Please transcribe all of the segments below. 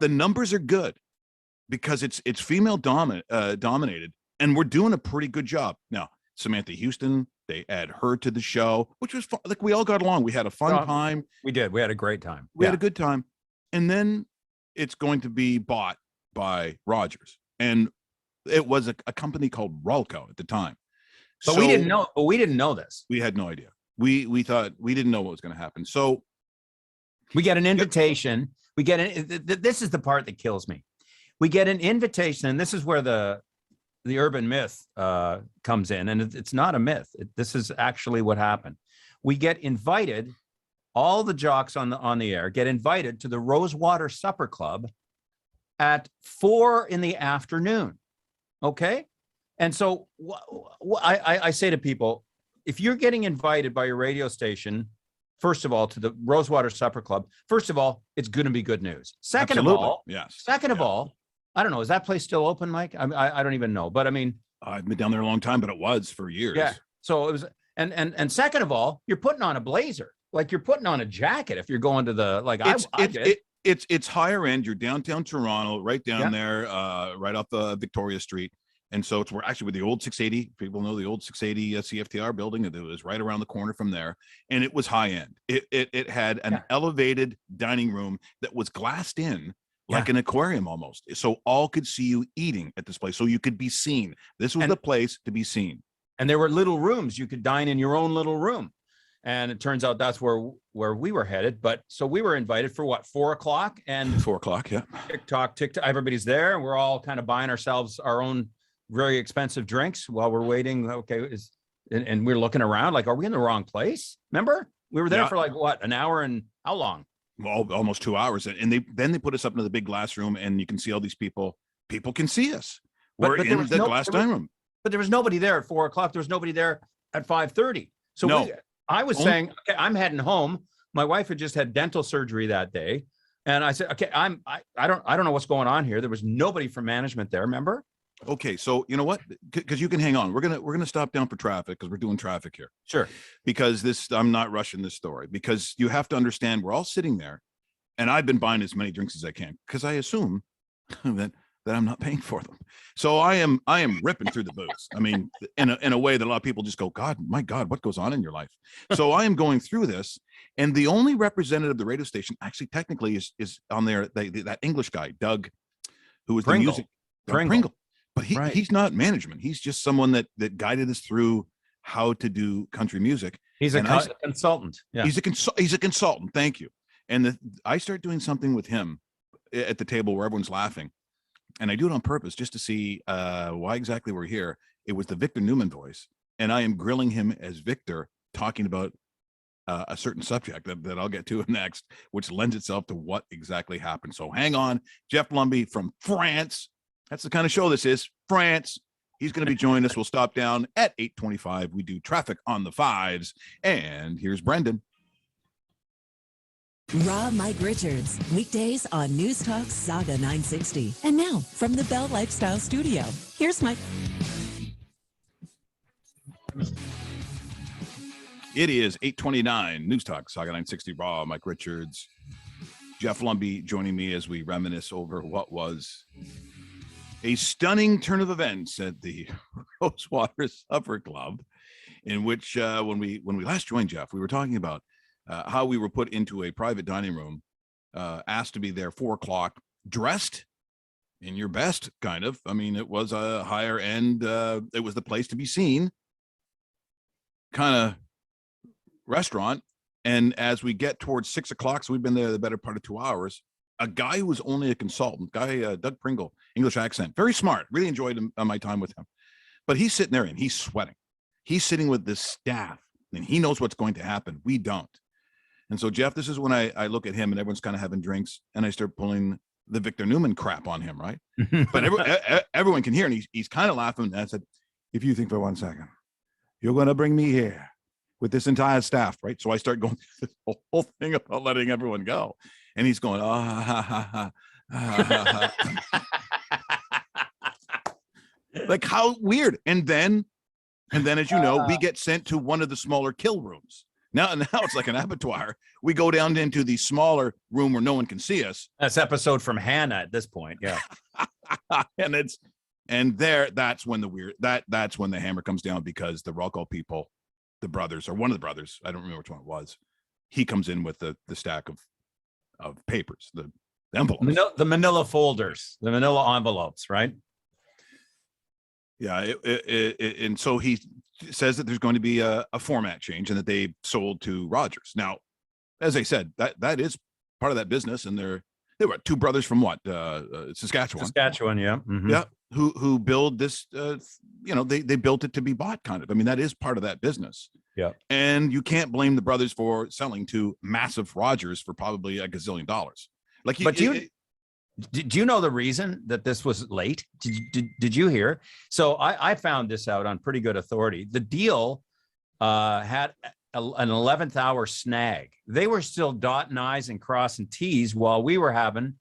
the numbers are good because it's female dominated, and we're doing a pretty good job. Now, Samantha Houston, they add her to the show, which was fun. Like, we all got along. We had a fun time. We did. We had a great time. We had a good time. And then it's going to be bought by Rogers. And it was a company called Ralco at the time. But we didn't know. But we didn't know this. We had no idea. We thought, we didn't know what was going to happen. So we get an invitation. We get this is the part that kills me. We get an invitation, and this is where the urban myth comes in, and it's not a myth. This is actually what happened. We get invited. All the jocks on the air get invited to the Rosewater Supper Club at 4 p.m. Okay, and so I say to people, if you're getting invited by your radio station, first of all, to the Rosewater Supper Club, first of all, it's going to be good news. Second of all, I don't know, is that place still open, Mike? I don't even know, but I mean, I've been down there a long time, but it was for years. Yeah. So it was, and second of all, you're putting on a blazer, like you're putting on a jacket if you're going to the it's higher end. You're downtown Toronto, right down there, right off the Victoria Street. And so it's where the old 680, people know the old 680 CFTR building. It was right around the corner from there. And it was high end. It had an elevated dining room that was glassed in like an aquarium almost. So all could see you eating at this place. So you could be seen. This was the place to be seen. And there were little rooms. You could dine in your own little room. And it turns out that's where we were headed. But so we were invited for what, 4 o'clock? And 4 o'clock, yeah. TikTok, everybody's there. And we're all kind of buying ourselves our own very expensive drinks while we're waiting. Okay, and we're looking around like, are we in the wrong place? Remember, we were there for like what, an hour and how long? Well, almost 2 hours. And they put us up into the big glass room, and you can see all these people. People can see us. We're in the glass dining room. But there was nobody there at 4 o'clock. There was nobody there at 5:30. So I was saying, okay, I'm heading home. My wife had just had dental surgery that day, and I said, okay, I don't know what's going on here. There was nobody from management there. Remember? Okay, so you know what? Because you can hang on. We're gonna stop down for traffic because we're doing traffic here. Sure. Because I'm not rushing this story, because you have to understand we're all sitting there, and I've been buying as many drinks as I can because I assume that I'm not paying for them. So I am ripping through the booze. I mean, in a way that a lot of people just go, God, my God, what goes on in your life? So I am going through this, and the only representative of the radio station actually technically is on there. That English guy, Doug, who was Pringle. the music Pringle. But he's not management. He's just someone that guided us through how to do country music. He's a consultant. Yeah. He's a consultant. Thank you. And I start doing something with him at the table where everyone's laughing. And I do it on purpose just to see why exactly we're here. It was the Victor Newman voice. And I am grilling him as Victor, talking about a certain subject that I'll get to next, which lends itself to what exactly happened. So hang on. Jeff Lumby from France. That's the kind of show this is. France. He's going to be joining us. We'll stop down at 8:25. We do traffic on the 5s. And here's Brendan. Raw Mike Richards, weekdays on Newstalk Sauga 960. And now, from the Bell Lifestyle Studio, here's Mike. It is 8:29. Newstalk Sauga 960. Raw Mike Richards. Jeff Lumby joining me as we reminisce over what was a stunning turn of events at the Rosewater Supper Club, in which when we last joined Jeff, we were talking about how we were put into a private dining room, asked to be there 4 o'clock, dressed in your best, kind of. I mean, it was a higher end, it was the place to be seen kind of restaurant. And as we get towards 6 o'clock, so we've been there the better part of 2 hours, a guy who was only a consultant, Doug Pringle, English accent, very smart, really enjoyed my time with him. But he's sitting there and he's sweating. He's sitting with this staff and he knows what's going to happen. We don't. And so, Jeff, this is when I look at him and everyone's kind of having drinks and I start pulling the Victor Newman crap on him, right? But everyone can hear, and he's kind of laughing. And I said, if you think for 1 second, you're going to bring me here with this entire staff, right? So I start going through this whole thing about letting everyone go. And he's going, like, how weird. And then, as you know, we get sent to one of the smaller kill rooms. Now it's like an abattoir. We go down into the smaller room where no one can see us. That's episode from Hannah at this point. Yeah. That's when that's when the hammer comes down, because the Rocco people, the brothers, or one of the brothers, I don't remember which one it was, he comes in with the stack of papers, the envelopes, the manila folders, the manila envelopes, right? Yeah, and so he says that there's going to be a format change and that they sold to Rogers. Now, as I said, that is part of that business, and they were two brothers from Saskatchewan. Saskatchewan, yeah. Mm-hmm. Yeah, who build this, they built it to be bought, kind of. I mean, that is part of that business. Yeah. And you can't blame the brothers for selling to massive Rogers for probably $1 gazillion. Do you know the reason that this was late? Did you hear? So I found this out on pretty good authority. The deal had an 11th hour snag. They were still dotting I's and crossing T's while we were having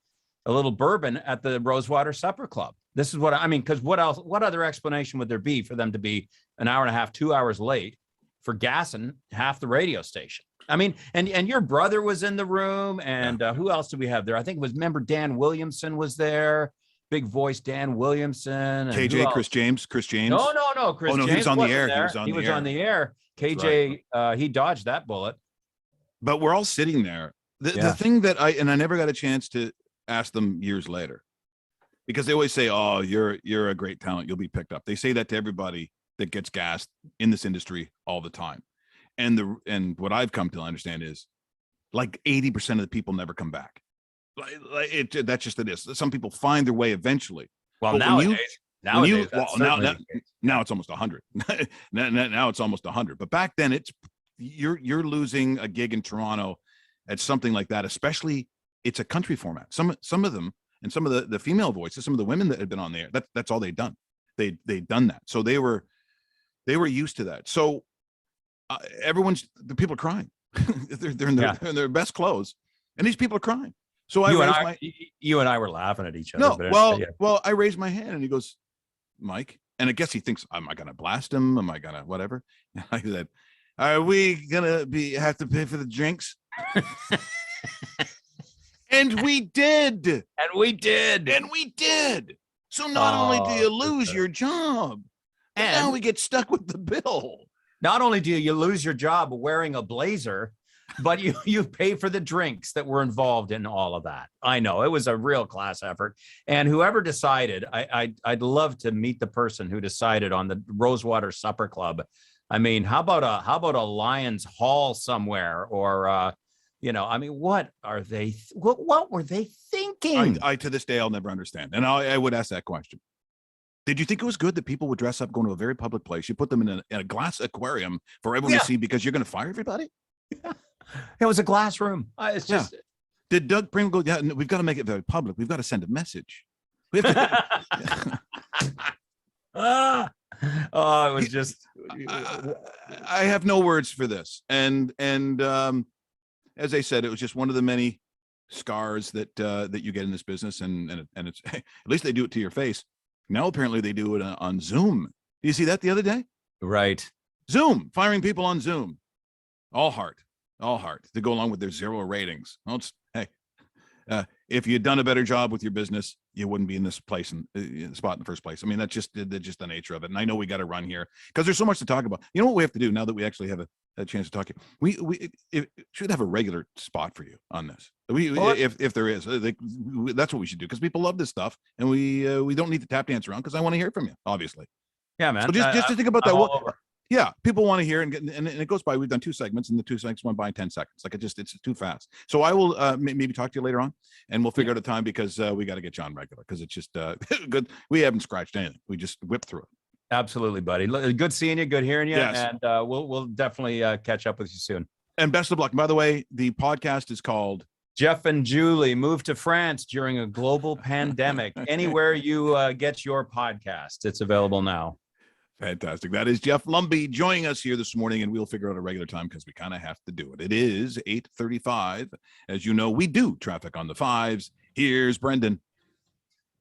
a little bourbon at the Rosewater Supper Club. This is what I mean, because what other explanation would there be for them to be an hour and a half, 2 hours late for gassing half the radio station? I mean, and your brother was in the room, and who else did we have there? I think it was, remember, Dan Williamson was there, big voice Dan Williamson. And KJ, Chris James. No. Chris James he was on the air. There. He was on the air. KJ, right. He dodged that bullet. But we're all sitting there. The thing that I never got a chance to ask them years later, because they always say, "Oh, you're a great talent. You'll be picked up." They say that to everybody that gets gassed in this industry all the time. And what I've come to understand is, like, 80% of the people never come back. That's just it is. Some people find their way eventually. Well, now it's almost 100. now it's almost 100. But back then, you're losing a gig in Toronto at something like that. Especially, it's a country format. Some of them, and some of the female voices, some of the women that had been on there, that's all they'd done. They'd done that, so they were used to that. So the people are crying. they're in their best clothes, and these people are crying. So you and I were laughing at each other. Well, I raised my hand, and he goes, "Mike," and I guess he thinks, am I gonna blast him? Am I gonna whatever? And I said, "Are we gonna have to pay for the drinks?" And we did. So not only do you lose your job, and now we get stuck with the bill. Not only do you lose your job wearing a blazer, but you pay for the drinks that were involved in all of that. I know it was a real class effort. And whoever decided, I'd love to meet the person who decided on the Rosewater Supper Club. I mean, how about a Lions Hall somewhere, or I mean, what were they thinking? I to this day, I'll never understand. And I would ask that question. Did you think it was good that people would dress up, going to a very public place? You put them in a glass aquarium for everyone to see because you're going to fire everybody? Yeah. It was a glass room. It's just. Yeah. Did Doug Pringle go, yeah, we've got to make it very public. We've got to send a message. We have to. It was just. I have no words for this. And as I said, it was just one of the many scars that you get in this business. And it's, at least they do it to your face. Now, apparently, they do it on Zoom. Do you see that the other day? Right. Zoom, firing people on Zoom. All heart to go along with their 0 ratings. Well, if you'd done a better job with your business, you wouldn't be in this place in the spot in the first place. I mean, that's just the nature of it. And I know we got to run here because there's so much to talk about. You know what we have to do now that we actually have a chance to talk here? We should have a regular spot for you on this. If there is, that's what we should do, because people love this stuff, and we don't need to tap dance around, because I want to hear from you, obviously. Yeah, man. So just to think about that. Yeah, people want to hear, and it goes by. We've done 2 segments, and the 2 segments went by in 10 seconds. Like, it's too fast. So I will maybe talk to you later on, and we'll figure out a time, because we got to get John regular, because it's just good. We haven't scratched anything. We just whipped through it. Absolutely, buddy. Good seeing you. Good hearing you. Yes. And we'll definitely catch up with you soon. And best of luck. By the way, the podcast is called Jeff and Julie Moved to France During a Global Pandemic. Anywhere you get your podcast, it's available now. Fantastic. That is Jeff Lumby joining us here this morning, and we'll figure out a regular time, because we kind of have to do it. It is 8:35. As you know, we do traffic on the 5s. Here's Brendan.